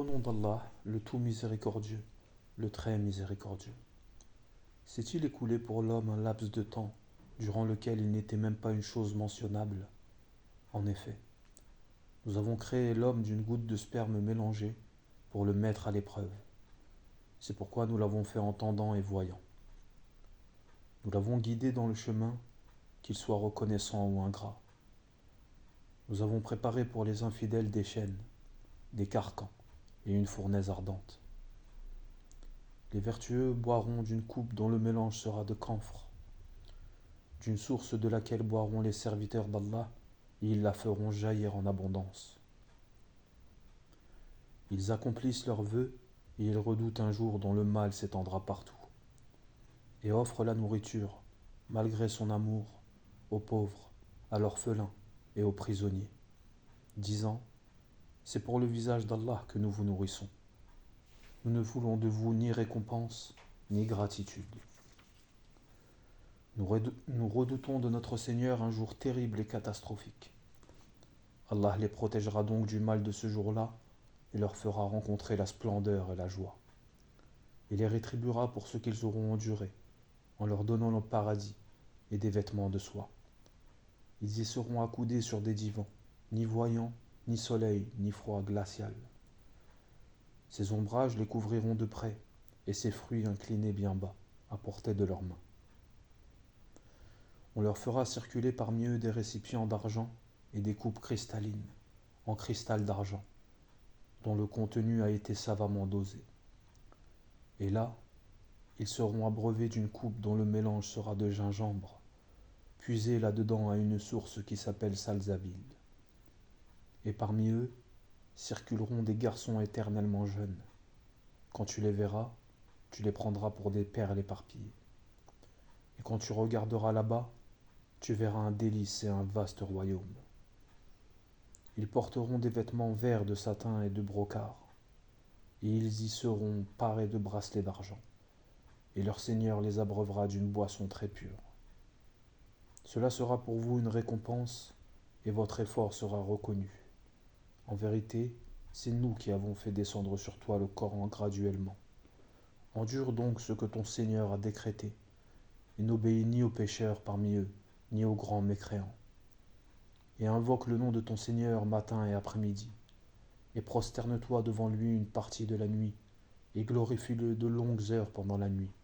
Au nom d'Allah, le tout miséricordieux, le très miséricordieux. S'est-il écoulé pour l'homme un laps de temps durant lequel il n'était même pas une chose mentionnable? En effet, nous avons créé l'homme d'une goutte de sperme mélangée pour le mettre à l'épreuve. C'est pourquoi nous l'avons fait entendant et voyant. Nous l'avons guidé dans le chemin, qu'il soit reconnaissant ou ingrat. Nous avons préparé pour les infidèles des chaînes, des carcans et une fournaise ardente. Les vertueux boiront d'une coupe dont le mélange sera de camphre, d'une source de laquelle boiront les serviteurs d'Allah, et ils la feront jaillir en abondance. Ils accomplissent leurs vœux, et ils redoutent un jour dont le mal s'étendra partout, et offrent la nourriture, malgré son amour, aux pauvres, à l'orphelin et aux prisonniers, disant: c'est pour le visage d'Allah que nous vous nourrissons. Nous ne voulons de vous ni récompense, ni gratitude. Nous redoutons de notre Seigneur un jour terrible et catastrophique. Allah les protégera donc du mal de ce jour-là et leur fera rencontrer la splendeur et la joie. Il les rétribuera pour ce qu'ils auront enduré, en leur donnant le paradis et des vêtements de soie. Ils y seront accoudés sur des divans, ni voyants, ni soleil, ni froid glacial. Ces ombrages les couvriront de près, et ces fruits inclinés bien bas, à portée de leurs mains. On leur fera circuler parmi eux des récipients d'argent et des coupes cristallines, en cristal d'argent, dont le contenu a été savamment dosé. Et là, ils seront abreuvés d'une coupe dont le mélange sera de gingembre, puisé là-dedans à une source qui s'appelle Salsabil. Et parmi eux circuleront des garçons éternellement jeunes. Quand tu les verras, tu les prendras pour des perles éparpillées. Et quand tu regarderas là-bas, tu verras un délice et un vaste royaume. Ils porteront des vêtements verts de satin et de brocart, et ils y seront parés de bracelets d'argent, et leur Seigneur les abreuvera d'une boisson très pure. Cela sera pour vous une récompense, et votre effort sera reconnu. En vérité, c'est nous qui avons fait descendre sur toi le Coran graduellement. Endure donc ce que ton Seigneur a décrété, et n'obéis ni aux pécheurs parmi eux, ni aux grands mécréants. Et invoque le nom de ton Seigneur matin et après-midi, et prosterne-toi devant lui une partie de la nuit, et glorifie-le de longues heures pendant la nuit.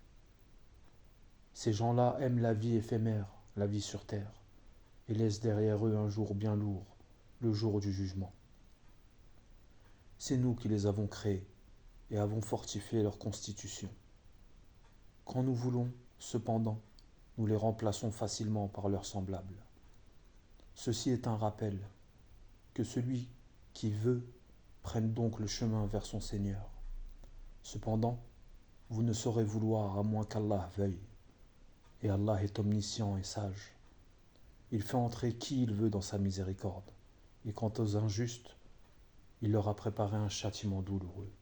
Ces gens-là aiment la vie éphémère, la vie sur terre, et laissent derrière eux un jour bien lourd, le jour du jugement. C'est nous qui les avons créés et avons fortifié leur constitution. Quand nous voulons, cependant, nous les remplaçons facilement par leurs semblables. Ceci est un rappel, que celui qui veut prenne donc le chemin vers son Seigneur. Cependant, vous ne saurez vouloir à moins qu'Allah veuille, et Allah est omniscient et sage. Il fait entrer qui il veut dans sa miséricorde, et quant aux injustes, il leur a préparé un châtiment douloureux.